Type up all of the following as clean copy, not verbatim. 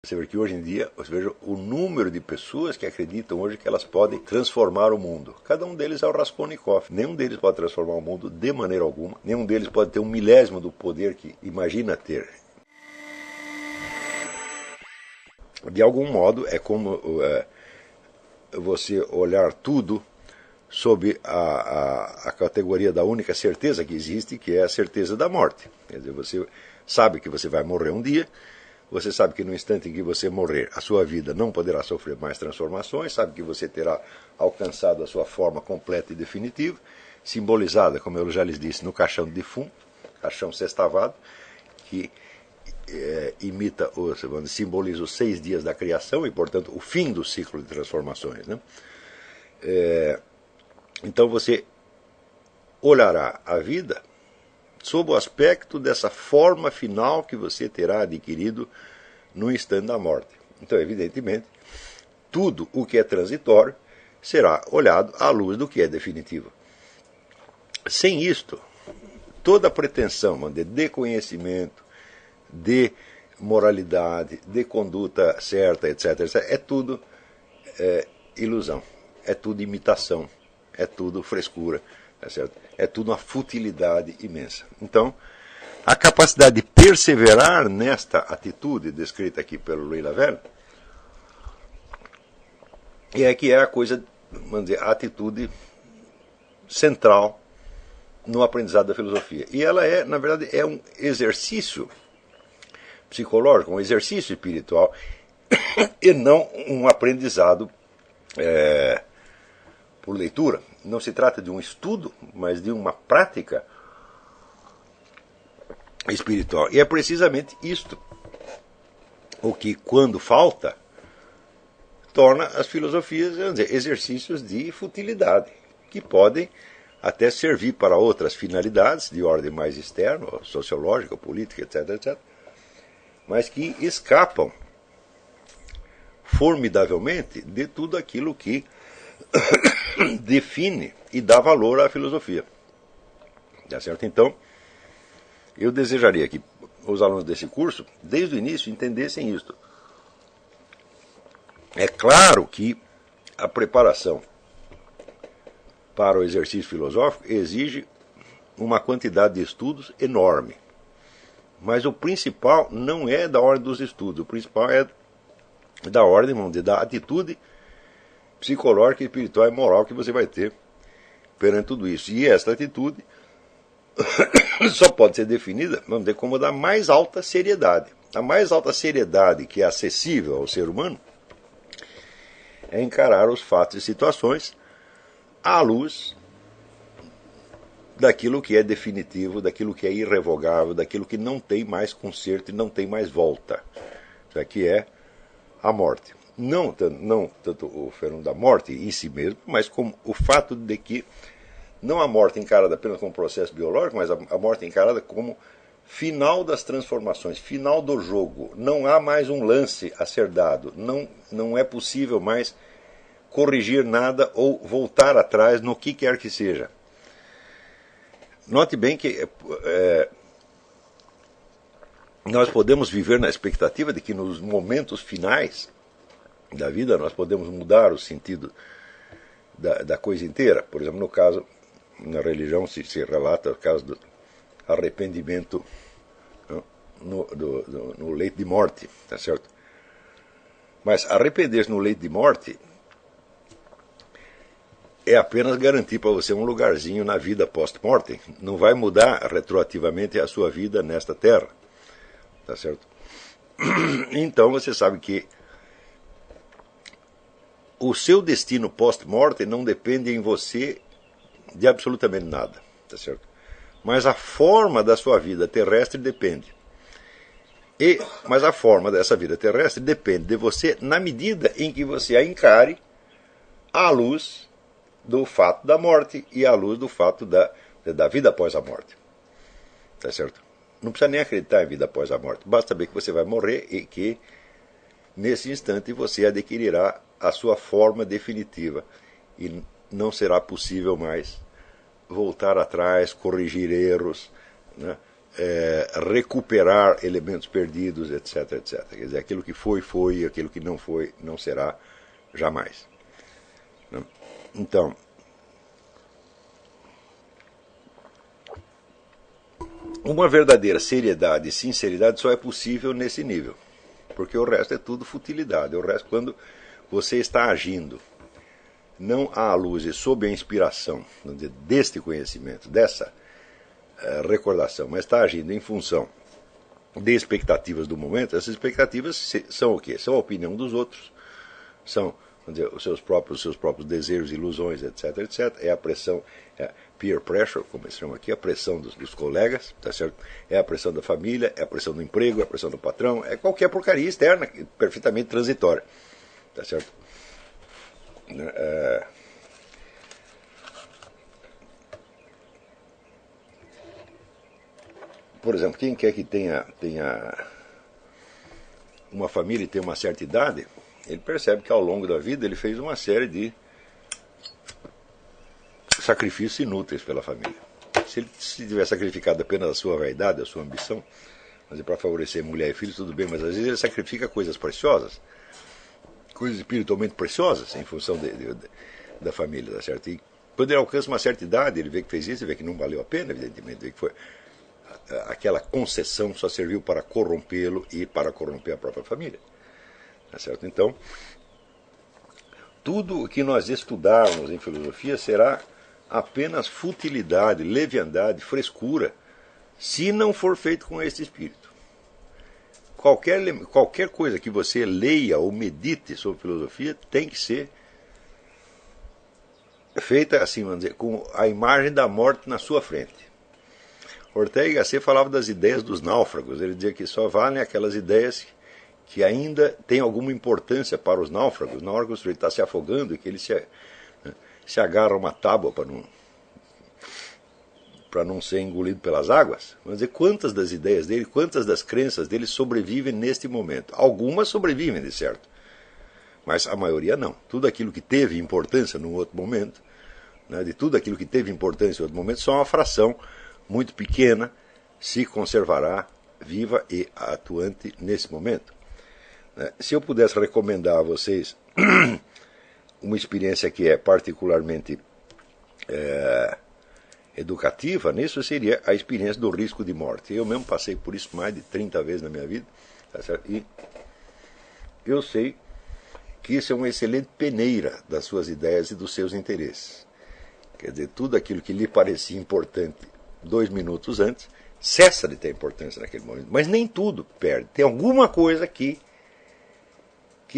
Você vê que hoje em dia, você veja o número de pessoas que acreditam hoje que elas podem transformar o mundo. Cada um deles é o Raskolnikov. Nenhum deles pode transformar o mundo de maneira alguma. Nenhum deles pode ter um milésimo do poder que imagina ter. De algum modo, é como você olhar tudo sob a categoria da única certeza que existe, que é a certeza da morte. Quer dizer, você sabe que você vai morrer um dia, você sabe que no instante em que você morrer, a sua vida não poderá sofrer mais transformações, sabe que você terá alcançado a sua forma completa e definitiva, simbolizada, como eu já lhes disse, no caixão de defunto, caixão sextavado, que imita, simboliza os 6 dias da criação e, portanto, o fim do ciclo de transformações. Né? Então você olhará a vida sob o aspecto dessa forma final que você terá adquirido no instante da morte. Então, evidentemente, tudo o que é transitório será olhado à luz do que é definitivo. Sem isto, toda a pretensão de conhecimento, de moralidade, de conduta certa, etc., etc., é tudo ilusão, é tudo imitação, é tudo frescura. Tá certo? É tudo uma futilidade imensa. Então, a capacidade de perseverar nesta atitude descrita aqui pelo Louis Laverne é que é a coisa, vamos dizer, a atitude central no aprendizado da filosofia. E ela é, na verdade, é um exercício psicológico, um exercício espiritual e não um aprendizado por leitura. Não se trata de um estudo, mas de uma prática espiritual. E é precisamente isto o que, quando falta, torna as filosofias, vamos dizer, exercícios de futilidade, que podem até servir para outras finalidades de ordem mais externa, sociológica, política, etc., etc., mas que escapam formidavelmente de tudo aquilo que define e dá valor à filosofia. Tá certo? Então, eu desejaria que os alunos desse curso, desde o início, entendessem isto. É claro que a preparação para o exercício filosófico exige uma quantidade de estudos enorme. Mas o principal não é da ordem dos estudos, o principal é da ordem, vamos dizer, da atitude psicológica, espiritual e moral que você vai ter perante tudo isso. E essa atitude só pode ser definida, vamos dizer, como da mais alta seriedade. A mais alta seriedade que é acessível ao ser humano é encarar os fatos e situações à luz daquilo que é definitivo, daquilo que é irrevogável, daquilo que não tem mais conserto e não tem mais volta, que é a morte. Não tanto o fenômeno da morte em si mesmo, mas como o fato de que não a morte encarada apenas como processo biológico, mas a morte encarada como final das transformações, final do jogo. Não há mais um lance a ser dado, não é possível mais corrigir nada ou voltar atrás no que quer que seja. Note bem que nós podemos viver na expectativa de que nos momentos finais da vida nós podemos mudar o sentido da coisa inteira. Por exemplo, no caso, na religião se relata o caso do arrependimento no leito de morte, tá certo? Mas arrepender-se no leito de morte é apenas garantir para você um lugarzinho na vida post-mortem. Não vai mudar retroativamente a sua vida nesta terra. Tá certo? Então você sabe que o seu destino post-mortem não depende em você de absolutamente nada. Tá certo? Mas a forma da sua vida terrestre depende. Mas a forma dessa vida terrestre depende de você na medida em que você a encare à luz do fato da morte e à luz do fato da vida após a morte. Tá certo? Não precisa nem acreditar em vida após a morte. Basta saber que você vai morrer e que, nesse instante, você adquirirá a sua forma definitiva. E não será possível mais voltar atrás, corrigir erros, né? recuperar elementos perdidos, etc, etc. Quer dizer, aquilo que foi, foi, e aquilo que não foi, não será jamais. Então, uma verdadeira seriedade e sinceridade só é possível nesse nível, porque o resto é tudo futilidade. O resto, quando você está agindo não à luz e sob a inspiração deste conhecimento, dessa recordação, mas está agindo em função de expectativas do momento, essas expectativas são o quê? São a opinião dos outros, são, vamos dizer, os seus próprios desejos, ilusões, etc, etc. É a pressão, peer pressure, como eles chamam aqui, a pressão dos colegas, tá certo? É a pressão da família, é a pressão do emprego, é a pressão do patrão, é qualquer porcaria externa, perfeitamente transitória, tá certo? Por exemplo, quem quer que tenha uma família e tenha uma certa idade, ele percebe que ao longo da vida ele fez uma série de sacrifícios inúteis pela família. Se ele tiver sacrificado apenas a sua vaidade, a sua ambição, mas para favorecer mulher e filhos, tudo bem, mas às vezes ele sacrifica coisas preciosas, coisas espiritualmente preciosas, em função da família, tá certo? E quando ele alcança uma certa idade, ele vê que fez isso, ele vê que não valeu a pena, evidentemente, vê que foi aquela concessão só serviu para corrompê-lo e para corromper a própria família. Tá certo? Então, tudo o que nós estudarmos em filosofia será apenas futilidade, leviandade, frescura, se não for feito com este espírito. Qualquer coisa que você leia ou medite sobre filosofia tem que ser feita, assim, vamos dizer, com a imagem da morte na sua frente. Ortega y Gasset falava das ideias dos náufragos. Ele dizia que só valem aquelas ideias que ainda têm alguma importância para os náufragos. Na hora que o sujeito está se afogando e que ele se agarra a uma tábua para não ser engolido pelas águas. Vamos dizer, quantas das ideias dele, quantas das crenças dele sobrevivem neste momento. Algumas sobrevivem, de certo, mas a maioria não. Tudo aquilo que teve importância num outro momento, né, de tudo aquilo que teve importância em outro momento, só uma fração muito pequena se conservará viva e atuante nesse momento. Se eu pudesse recomendar a vocês uma experiência que é particularmente educativa, nisso seria a experiência do risco de morte. Eu mesmo passei por isso mais de 30 vezes na minha vida, tá certo? E eu sei que isso é uma excelente peneira das suas ideias e dos seus interesses. Quer dizer, tudo aquilo que lhe parecia importante 2 minutos antes, cessa de ter importância naquele momento. Mas nem tudo perde. Tem alguma coisa que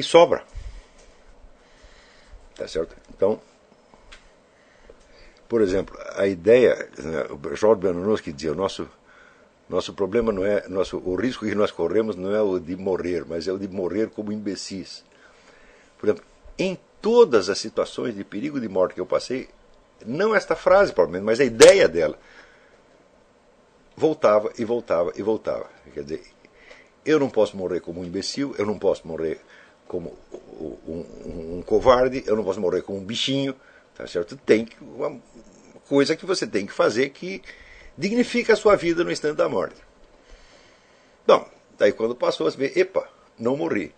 sobra. Tá certo? Então, por exemplo, a ideia, o Jorge Benvenuto dizia, o nosso problema não é, o risco que nós corremos não é o de morrer, mas é o de morrer como imbecis. Por exemplo, em todas as situações de perigo de morte que eu passei, não esta frase, provavelmente, mas a ideia dela, voltava e voltava e voltava. Quer dizer, eu não posso morrer como um imbecil, eu não posso morrer como um covarde, eu não posso morrer como um bichinho, tá certo? Tem uma coisa que você tem que fazer que dignifica a sua vida no instante da morte. Bom, daí quando passou, você vê, epa, não morri,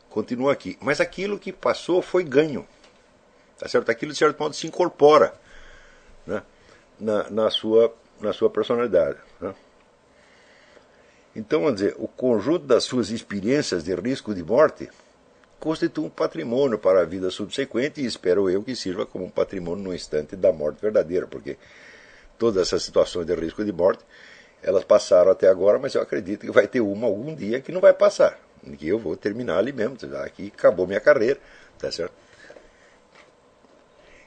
continua aqui. Mas aquilo que passou foi ganho, tá certo? Aquilo de certo modo se incorpora, né, na sua personalidade. Né? Então, vamos dizer, o conjunto das suas experiências de risco de morte constitui um patrimônio para a vida subsequente e espero eu que sirva como um patrimônio no instante da morte verdadeira, porque todas essas situações de risco de morte, elas passaram até agora, mas eu acredito que vai ter uma algum dia que não vai passar, que eu vou terminar ali mesmo, aqui acabou minha carreira, tá certo?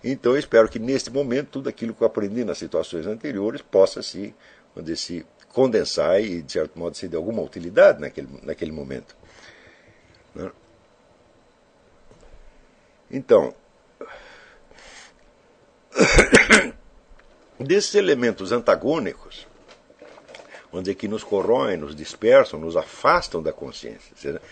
Então eu espero que neste momento tudo aquilo que eu aprendi nas situações anteriores possa se condensar e de certo modo ser de alguma utilidade naquele momento. Né? Então, desses elementos antagônicos, vamos dizer, que nos corroem, nos dispersam, nos afastam da consciência.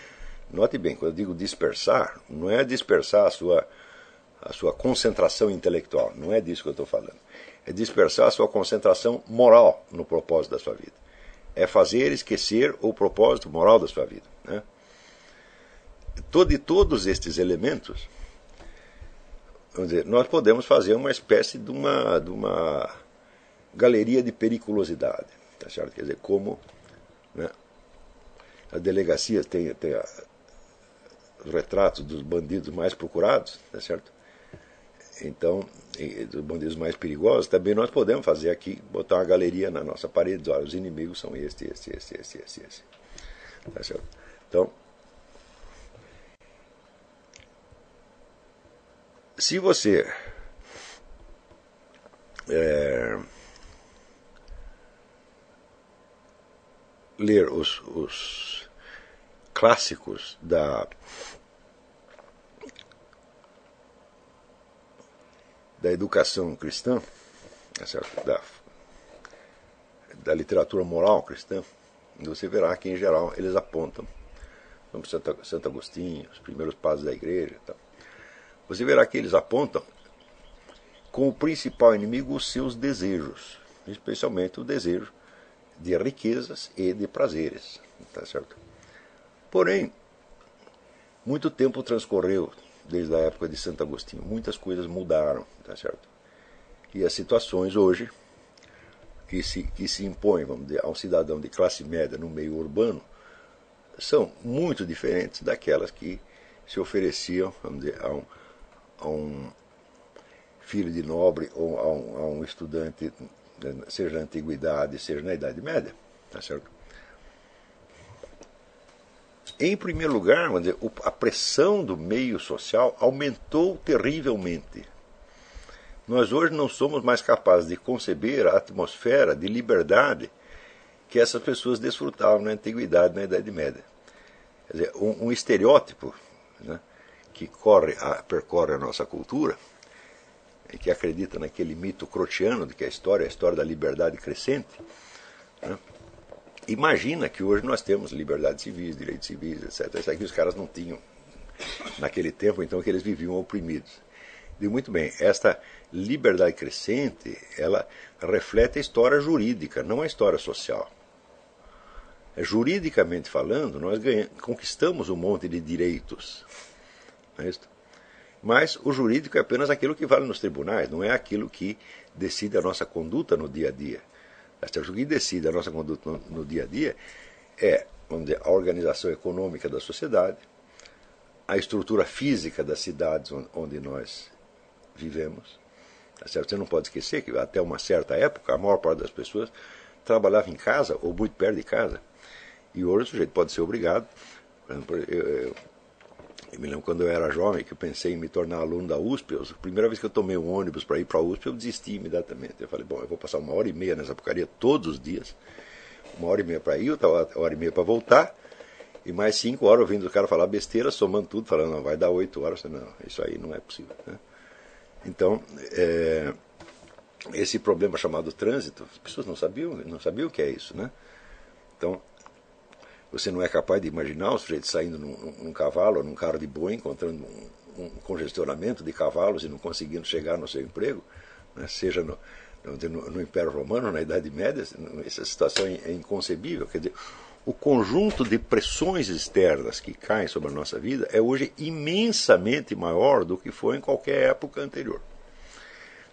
Note bem, quando eu digo dispersar, não é dispersar a sua concentração intelectual, não é disso que eu estou falando. É dispersar a sua concentração moral no propósito da sua vida. é fazer esquecer o propósito moral da sua vida. Né? De todos estes elementos, vamos dizer, nós podemos fazer uma espécie de uma galeria de periculosidade. Tá certo? Quer dizer, como, né, a delegacia tem os retratos dos bandidos mais procurados, tá certo? Então, dos bandidos mais perigosos, também nós podemos fazer aqui, botar uma galeria na nossa parede, dizer, olha, os inimigos são este. Tá certo? Então, se você ler os clássicos da educação cristã, da literatura moral cristã, você verá que, em geral, eles apontam, como Santo Agostinho, os primeiros padres da igreja, tal. Você verá que eles apontam como principal inimigo os seus desejos, especialmente o desejo de riquezas e de prazeres. Tá certo? Porém, muito tempo transcorreu desde a época de Santo Agostinho. Muitas coisas mudaram, tá certo? E as situações hoje que se impõem, vamos dizer, a um cidadão de classe média no meio urbano são muito diferentes daquelas que se ofereciam, vamos dizer, a um filho de nobre ou a um estudante, seja na antiguidade, seja na Idade Média, tá certo? Em primeiro lugar, vamos dizer, a pressão do meio social aumentou terrivelmente. Nós hoje não somos mais capazes de conceber a atmosfera de liberdade que essas pessoas desfrutavam na antiguidade, na Idade Média. Quer dizer, um estereótipo, né, que percorre a nossa cultura, e que acredita naquele mito crotiano de que a história da liberdade crescente, né, imagina que hoje nós temos liberdades civis, direitos civis, etc. Isso aqui os caras não tinham naquele tempo, então, que eles viviam oprimidos. E muito bem, esta liberdade crescente, ela reflete a história jurídica, não a história social. Juridicamente falando, nós conquistamos um monte de direitos. Não é isso? Mas o jurídico é apenas aquilo que vale nos tribunais, não é aquilo que decide a nossa conduta no dia a dia. O que decide a nossa conduta no dia a dia é, vamos dizer, a organização econômica da sociedade, a estrutura física das cidades onde nós vivemos. Tá certo? Você não pode esquecer que até uma certa época a maior parte das pessoas trabalhava em casa ou muito perto de casa. E hoje o sujeito pode ser obrigado. Por exemplo, eu me lembro quando eu era jovem que eu pensei em me tornar aluno da USP. A primeira vez que eu tomei um ônibus para ir para a USP, eu desisti imediatamente. Eu falei, bom, eu vou passar 1h30 nessa porcaria todos os dias. 1h30 para ir, 1h30 para voltar. E mais 5 horas ouvindo o cara falar besteira, somando tudo, falando, não, vai dar 8 horas. Não, isso aí não é possível. Né? Então, esse problema chamado trânsito, as pessoas não sabiam o que é isso. Né? Então, você não é capaz de imaginar o sujeito saindo num cavalo ou num carro de boi, encontrando um congestionamento de cavalos e não conseguindo chegar no seu emprego, né? Seja no Império Romano, na Idade Média, essa situação é inconcebível. Quer dizer, o conjunto de pressões externas que caem sobre a nossa vida é hoje imensamente maior do que foi em qualquer época anterior.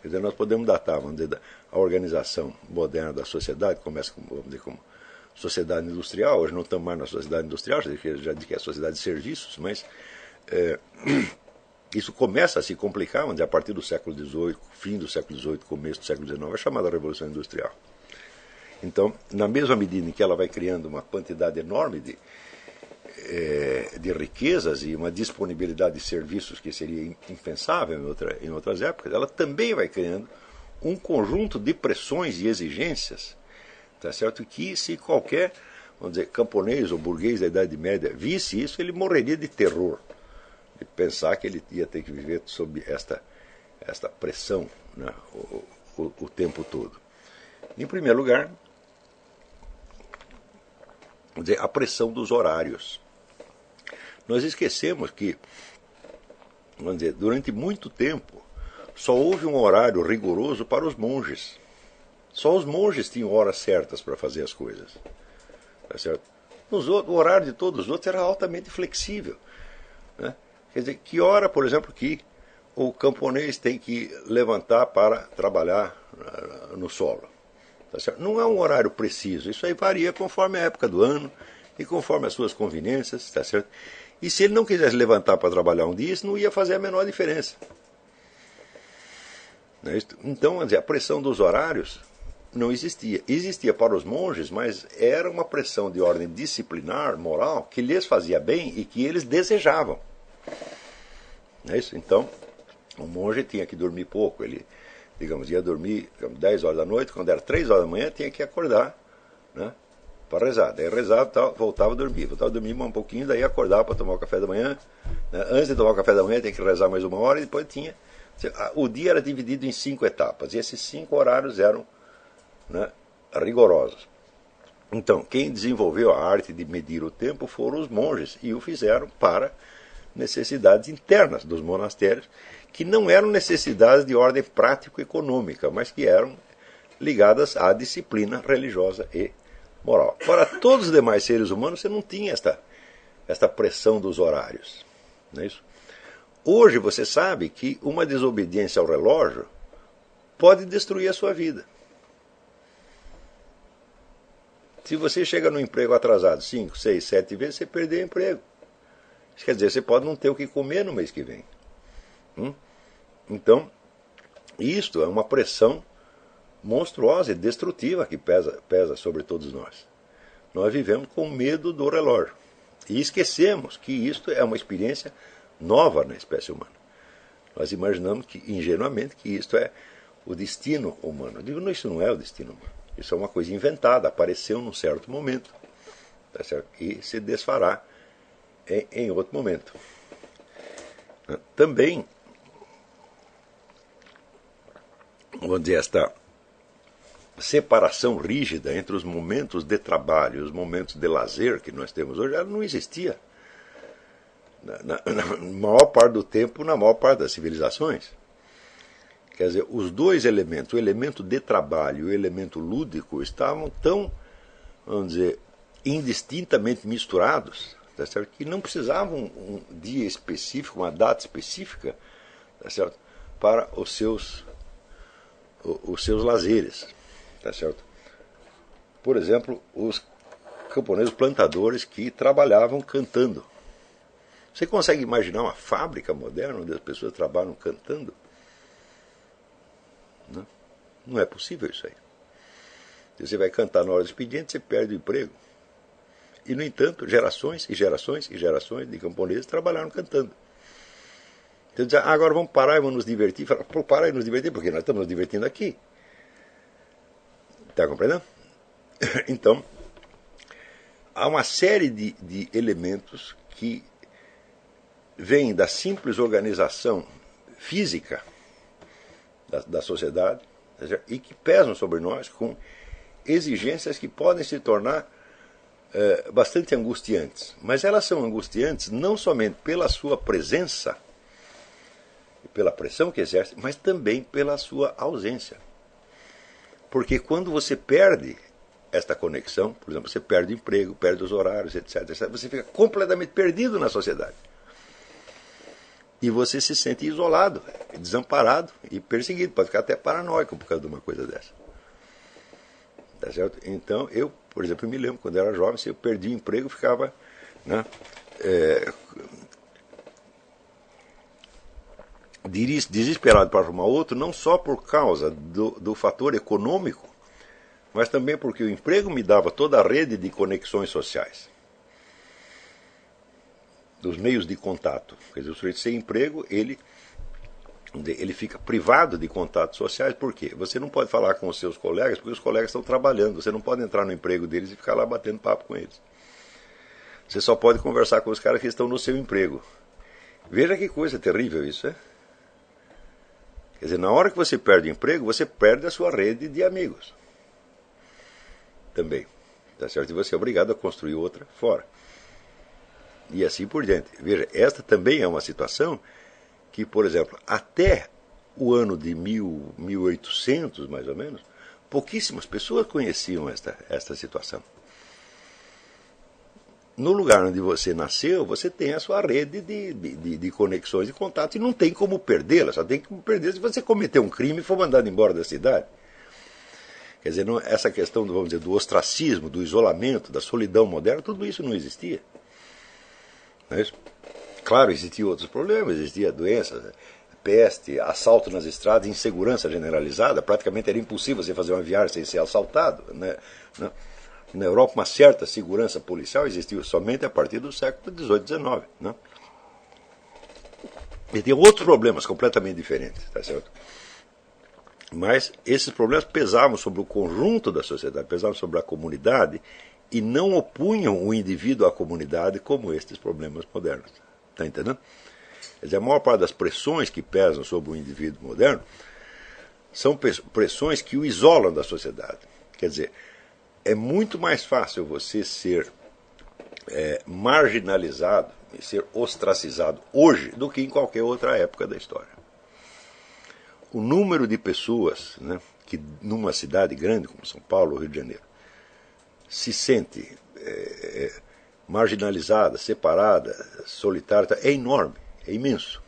Quer dizer, nós podemos datar, vamos dizer, a organização moderna da sociedade, começa vamos dizer, como sociedade industrial. Hoje não estamos mais na sociedade industrial, já disse que é a sociedade de serviços, mas isso começa a se complicar, vamos dizer, a partir do século XVIII, fim do século XVIII, começo do século XIX, é chamada Revolução Industrial. Então, na mesma medida em que ela vai criando uma quantidade enorme de riquezas e uma disponibilidade de serviços que seria impensável em outras épocas, ela também vai criando um conjunto de pressões e exigências, tá certo? Que se qualquer, vamos dizer, camponês ou burguês da Idade Média visse isso, ele morreria de terror, de pensar que ele ia ter que viver sob esta pressão, né, o tempo todo. Em primeiro lugar, vamos dizer, a pressão dos horários. Nós esquecemos que, vamos dizer, durante muito tempo, só houve um horário rigoroso para os monges. Só os monges tinham horas certas para fazer as coisas. tá certo? O horário de todos os outros era altamente flexível. Né? Quer dizer, que hora, por exemplo, que o camponês tem que levantar para trabalhar no solo? Tá certo? Não é um horário preciso, isso aí varia conforme a época do ano e conforme as suas conveniências, tá certo? E se ele não quisesse levantar para trabalhar um dia, isso não ia fazer a menor diferença. Então, a pressão dos horários não existia. Existia para os monges, mas era uma pressão de ordem disciplinar, moral, que lhes fazia bem e que eles desejavam. Não é isso? Então, o monge tinha que dormir pouco. Ele, digamos, ia dormir 10 horas da noite, quando era 3 horas da manhã, tinha que acordar, né, para rezar. Daí rezava, voltava a dormir um pouquinho, daí acordava para tomar o café da manhã. Né? Antes de tomar o café da manhã, tinha que rezar mais 1 hora, e depois tinha... O dia era dividido em 5 etapas, e esses 5 horários eram, né, rigorosos. Então, quem desenvolveu a arte de medir o tempo foram os monges, e o fizeram para necessidades internas dos monastérios, que não eram necessidades de ordem prático-econômica, mas que eram ligadas à disciplina religiosa e moral. Para todos os demais seres humanos, você não tinha esta pressão dos horários. Não é isso? Hoje você sabe que uma desobediência ao relógio pode destruir a sua vida. Se você chega no emprego atrasado 5, 6, 7 vezes, você perdeu o emprego. Isso quer dizer, você pode não ter o que comer no mês que vem. Então, isto é uma pressão monstruosa e destrutiva que pesa sobre todos nós. Nós vivemos com medo do relógio. E esquecemos que isto é uma experiência nova na espécie humana. Nós imaginamos ingenuamente que isto é o destino humano. Eu digo, não, isso não é o destino humano. Isso é uma coisa inventada, apareceu num certo momento, tá certo? E se desfará em outro momento. Também, vamos dizer, esta separação rígida entre os momentos de trabalho e os momentos de lazer que nós temos hoje, ela não existia na maior parte do tempo, na maior parte das civilizações. Quer dizer, os dois elementos, o elemento de trabalho e o elemento lúdico, estavam tão, vamos dizer, indistintamente misturados, tá certo? Que não precisavam um dia específico, uma data específica, tá certo? Para os seus lazeres. Tá certo? Por exemplo, os camponeses plantadores que trabalhavam cantando. Você consegue imaginar uma fábrica moderna onde as pessoas trabalham cantando? Não é possível isso aí. Se você vai cantar na hora do expediente, você perde o emprego. E, no entanto, gerações e gerações e gerações de camponeses trabalharam cantando. Então, dizem, agora vamos parar e vamos nos divertir. Fala, para e nos divertir, porque nós estamos nos divertindo aqui. Está compreendendo? Então, há uma série de elementos que vêm da simples organização física da sociedade, e que pesam sobre nós com exigências que podem se tornar bastante angustiantes. Mas elas são angustiantes não somente pela sua presença, pela pressão que exerce, mas também pela sua ausência. Porque quando você perde esta conexão, por exemplo, você perde o emprego, perde os horários, etc., etc., você fica completamente perdido na sociedade. E você se sente isolado, desamparado e perseguido. Pode ficar até paranoico por causa de uma coisa dessa. Tá certo? Então, eu, por exemplo, me lembro, quando eu era jovem, se eu perdi o emprego, ficava, né, desesperado para arrumar outro, não só por causa do fator econômico, mas também porque o emprego me dava toda a rede de conexões sociais, dos meios de contato. Quer dizer, o sujeito sem emprego, ele fica privado de contatos sociais. Por quê? Você não pode falar com os seus colegas, porque os colegas estão trabalhando. Você não pode entrar no emprego deles e ficar lá batendo papo com eles. Você só pode conversar com os caras que estão no seu emprego. Veja que coisa terrível isso, é? Quer dizer, na hora que você perde o emprego, você perde a sua rede de amigos. Também. Tá certo? E você é obrigado a construir outra fora. E assim por diante. Veja, esta também é uma situação que, por exemplo, até o ano de 1800, mais ou menos, pouquíssimas pessoas conheciam esta situação. no lugar onde você nasceu, você tem a sua rede de conexões e contatos e não tem como perdê-la. Só tem como perder se você cometer um crime e for mandado embora da cidade. Quer dizer, não, essa questão, vamos dizer, do ostracismo, do isolamento, da solidão moderna, tudo isso não existia. Não é isso? Claro, existiam outros problemas, existia doenças, peste, assalto nas estradas, insegurança generalizada. Praticamente era impossível você fazer uma viagem sem ser assaltado. Né? Na Europa, uma certa segurança policial existiu somente a partir do século XVIII, XIX. Né? E tem outros problemas completamente diferentes, tá certo? Mas esses problemas pesavam sobre o conjunto da sociedade, pesavam sobre a comunidade e não opunham o indivíduo à comunidade como estes problemas modernos. Está entendendo? Quer dizer, a maior parte das pressões que pesam sobre o indivíduo moderno são pressões que o isolam da sociedade. Quer dizer, é muito mais fácil você ser marginalizado e ser ostracizado hoje do que em qualquer outra época da história. O número de pessoas, né, que numa cidade grande como São Paulo ou Rio de Janeiro se sente marginalizada, separada, solitária, é enorme, é imenso.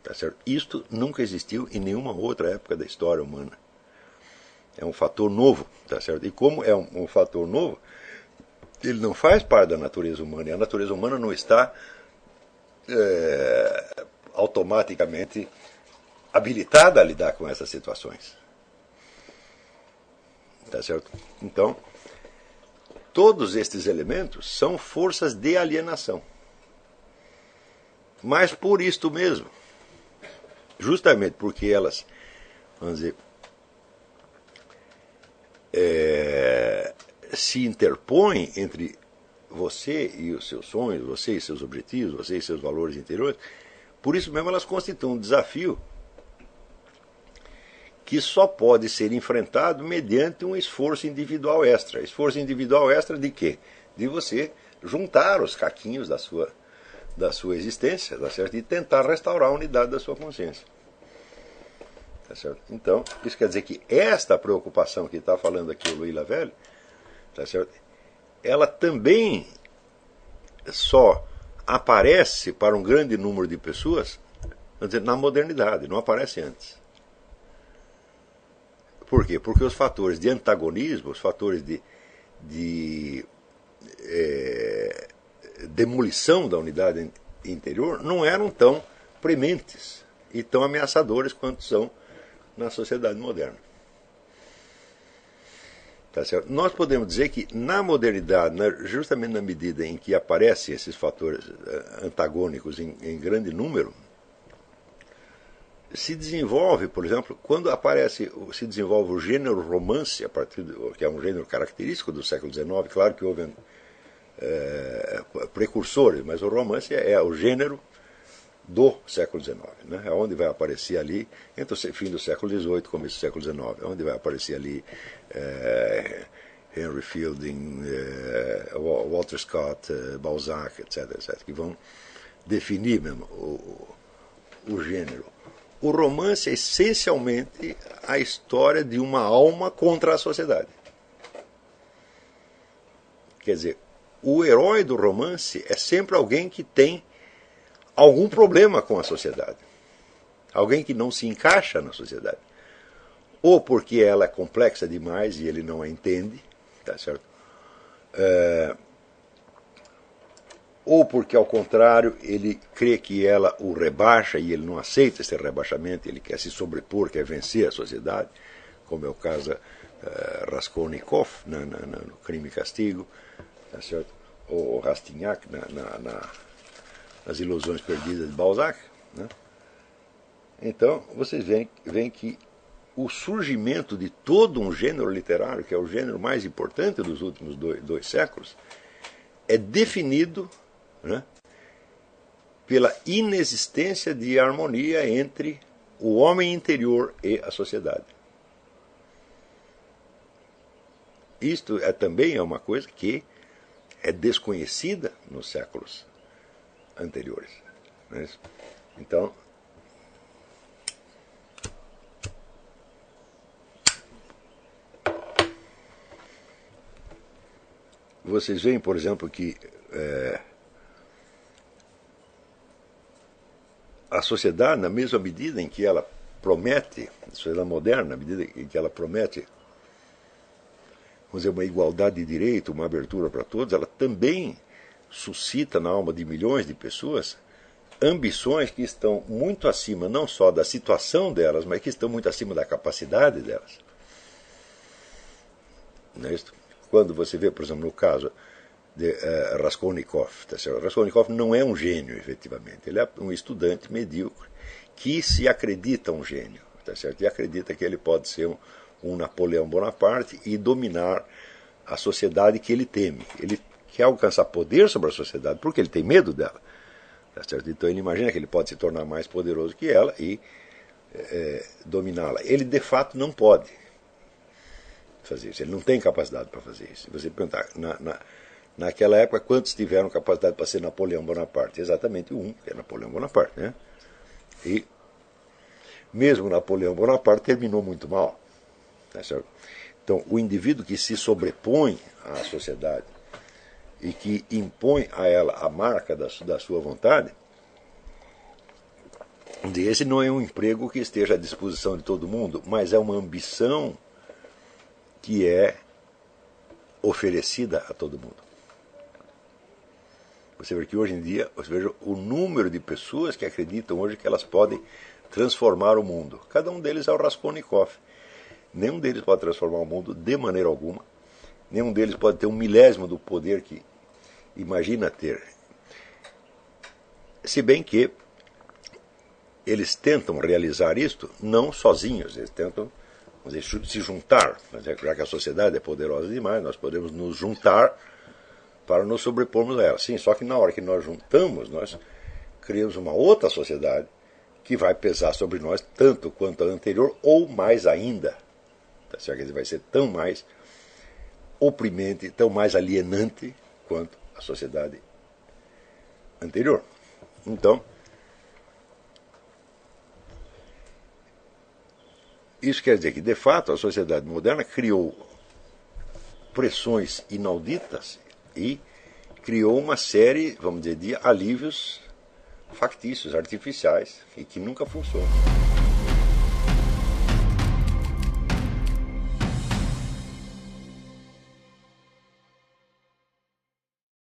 Tá certo? Isto nunca existiu em nenhuma outra época da história humana. É um fator novo, tá certo? E como é um fator novo, ele não faz parte da natureza humana, e a natureza humana não está automaticamente habilitada a lidar com essas situações. Tá certo? Então, todos estes elementos são forças de alienação. Mas por isto mesmo, justamente porque elas, vamos dizer, se interpõem entre você e os seus sonhos, você e seus objetivos, você e seus valores interiores, por isso mesmo elas constituem um desafio que só pode ser enfrentado mediante um esforço individual extra. Esforço individual extra de quê? De você juntar os caquinhos da sua existência, tá certo? E tentar restaurar a unidade da sua consciência. Tá certo? Então, isso quer dizer que esta preocupação que está falando aqui o Louis Lavelle, tá certo? Ela também só aparece para um grande número de pessoas, vamos dizer, na modernidade, não aparece antes. Por quê? Porque os fatores de antagonismo, os fatores de demolição da unidade interior não eram tão prementes e tão ameaçadores quanto são na sociedade moderna. Tá certo? Nós podemos dizer que na modernidade, justamente na medida em que aparecem esses fatores antagônicos em grande número, se desenvolve, por exemplo, quando se desenvolve o gênero romance, que é um gênero característico do século XIX, claro que houve precursores, mas o romance é o gênero do século XIX, né? É onde vai aparecer ali, entre o fim do século XVIII e começo do século XIX, é onde vai aparecer ali Henry Fielding, Walter Scott, Balzac, etc., que vão definir mesmo o gênero. O romance é essencialmente a história de uma alma contra a sociedade. Quer dizer, o herói do romance é sempre alguém que tem algum problema com a sociedade. Alguém que não se encaixa na sociedade. Ou porque ela é complexa demais e ele não a entende, tá certo? Ou porque, ao contrário, ele crê que ela o rebaixa e ele não aceita esse rebaixamento, ele quer se sobrepor, quer vencer a sociedade, como é o caso Raskolnikov no Crime e Castigo, tá certo? Ou Rastignac nas Ilusões Perdidas de Balzac. Né? Então, vocês veem que o surgimento de todo um gênero literário, que é o gênero mais importante dos últimos dois séculos, é definido, né, pela inexistência de harmonia entre o homem interior e a sociedade. Isto também é uma coisa que é desconhecida nos séculos anteriores. Né? Então, vocês veem, por exemplo, que a sociedade, na mesma medida em que ela promete, a sociedade moderna, na medida em que ela promete, vamos dizer, uma igualdade de direito, uma abertura para todos, ela também suscita na alma de milhões de pessoas ambições que estão muito acima, não só da situação delas, mas que estão muito acima da capacidade delas. Não é isso? Quando você vê, por exemplo, no caso de Raskolnikov, tá certo? Raskolnikov não é um gênio, efetivamente. Ele é um estudante medíocre que se acredita um gênio, tá certo? E acredita que ele pode ser um Napoleão Bonaparte e dominar a sociedade que ele teme. Ele quer alcançar poder sobre a sociedade porque ele tem medo dela. Tá certo? Então ele imagina que ele pode se tornar mais poderoso que ela e dominá-la. Ele de fato não pode fazer isso, ele não tem capacidade para fazer isso. Se você perguntar, naquela época, quantos tiveram capacidade para ser Napoleão Bonaparte? Exatamente um, que é Napoleão Bonaparte. Né? E mesmo Napoleão Bonaparte terminou muito mal. Tá certo? Então, o indivíduo que se sobrepõe à sociedade e que impõe a ela a marca da sua vontade, esse não é um emprego que esteja à disposição de todo mundo, mas é uma ambição que é oferecida a todo mundo. Você vê que hoje em dia, você veja o número de pessoas que acreditam hoje que elas podem transformar o mundo. Cada um deles é o Raskolnikov. Nenhum deles pode transformar o mundo de maneira alguma. Nenhum deles pode ter um milésimo do poder que imagina ter. Se bem que eles tentam realizar isto não sozinhos, eles tentam, vamos dizer, se juntar. Já que a sociedade é poderosa demais, nós podemos nos juntar para nos sobrepormos a ela. Sim, só que na hora que nós juntamos, nós criamos uma outra sociedade que vai pesar sobre nós tanto quanto a anterior, ou mais ainda. Tá certo? Quer dizer, vai ser tão mais oprimente, tão mais alienante quanto a sociedade anterior. Então, isso quer dizer que, de fato, a sociedade moderna criou pressões inauditas e criou uma série, vamos dizer, de alívios factícios, artificiais, e que nunca funcionam.